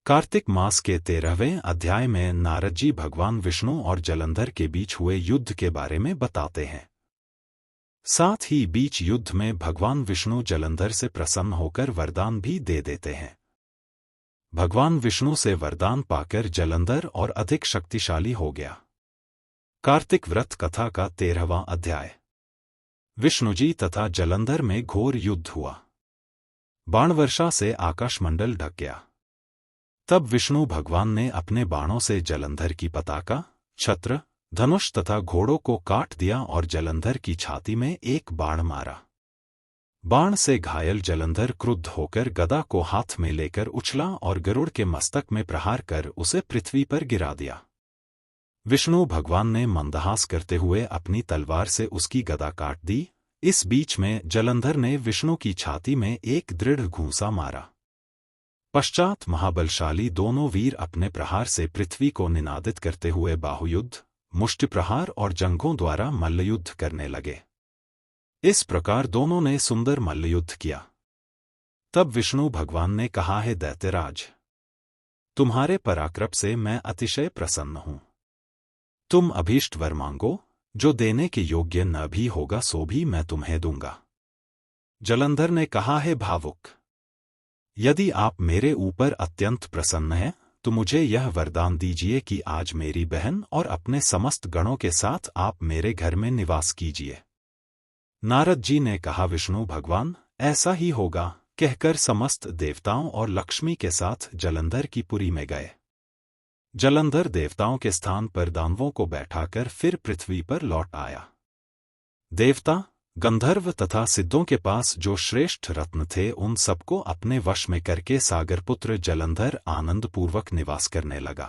कार्तिक मास के 13वें अध्याय में नारद जी भगवान विष्णु और जलंधर के बीच हुए युद्ध के बारे में बताते हैं। साथ ही बीच युद्ध में भगवान विष्णु जलंधर से प्रसन्न होकर वरदान भी दे देते हैं। भगवान विष्णु से वरदान पाकर जलंधर और अधिक शक्तिशाली हो गया। कार्तिक व्रत कथा का 13वां अध्याय। विष्णुजी तथा जलंधर में घोर युद्ध हुआ। बाणवर्षा से आकाशमंडल ढक गया। तब विष्णु भगवान ने अपने बाणों से जलंधर की पताका, छत्र, धनुष तथा घोड़ों को काट दिया और जलंधर की छाती में एक बाण मारा। बाण से घायल जलंधर क्रुद्ध होकर गदा को हाथ में लेकर उछला और गरुड़ के मस्तक में प्रहार कर उसे पृथ्वी पर गिरा दिया। विष्णु भगवान ने मंदहास करते हुए अपनी तलवार से उसकी गदा काट दी। इस बीच में जलंधर ने विष्णु की छाती में एक दृढ़ घूंसा मारा। पश्चात महाबलशाली दोनों वीर अपने प्रहार से पृथ्वी को निनादित करते हुए बाहुयुद्ध, मुष्टि प्रहार और जंघों द्वारा मल्लयुद्ध करने लगे। इस प्रकार दोनों ने सुंदर मल्लयुद्ध किया। तब विष्णु भगवान ने कहा, है दैत्यराज, तुम्हारे पराक्रम से मैं अतिशय प्रसन्न हूं। तुम अभीष्ट वर मांगो, जो देने के योग्य न भी होगा सो भी मैं तुम्हें दूंगा। जलंधर ने कहा, है भावुक, यदि आप मेरे ऊपर अत्यंत प्रसन्न हैं तो मुझे यह वरदान दीजिए कि आज मेरी बहन और अपने समस्त गणों के साथ आप मेरे घर में निवास कीजिए। नारद जी ने कहा, विष्णु भगवान, ऐसा ही होगा, कहकर समस्त देवताओं और लक्ष्मी के साथ जलंधर की पुरी में गए। जलंधर देवताओं के स्थान पर दानवों को बैठाकर फिर पृथ्वी पर लौट आया। देवता, गंधर्व तथा सिद्धों के पास जो श्रेष्ठ रत्न थे उन सबको अपने वश में करके सागरपुत्र जलंधर आनंदपूर्वक निवास करने लगा।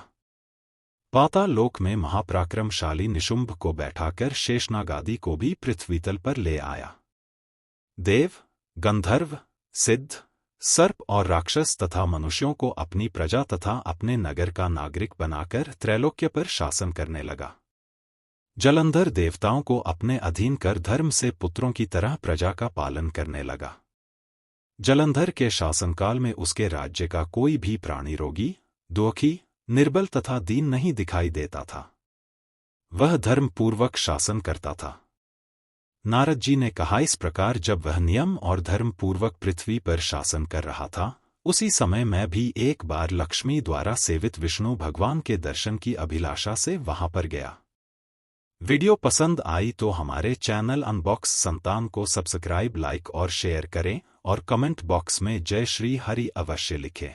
पाताल लोक में महापराक्रमशाली निशुंभ को बैठाकर शेषनाग आदि को भी पृथ्वीतल पर ले आया। देव, गंधर्व, सिद्ध, सर्प और राक्षस तथा मनुष्यों को अपनी प्रजा तथा अपने नगर का नागरिक बनाकर त्रैलोक्य पर शासन करने लगा। जलंधर देवताओं को अपने अधीन कर धर्म से पुत्रों की तरह प्रजा का पालन करने लगा। जलंधर के शासनकाल में उसके राज्य का कोई भी प्राणी रोगी, दुखी, निर्बल तथा दीन नहीं दिखाई देता था। वह धर्मपूर्वक शासन करता था। नारद जी ने कहा, इस प्रकार जब वह नियम और धर्मपूर्वक पृथ्वी पर शासन कर रहा था, उसी समय मैं भी एक बार लक्ष्मी द्वारा सेवित विष्णु भगवान के दर्शन की अभिलाषा से वहां पर गया। वीडियो पसंद आई तो हमारे चैनल अनबॉक्स संतान को सब्सक्राइब, लाइक और शेयर करें और कमेंट बॉक्स में जय श्री हरि अवश्य लिखें।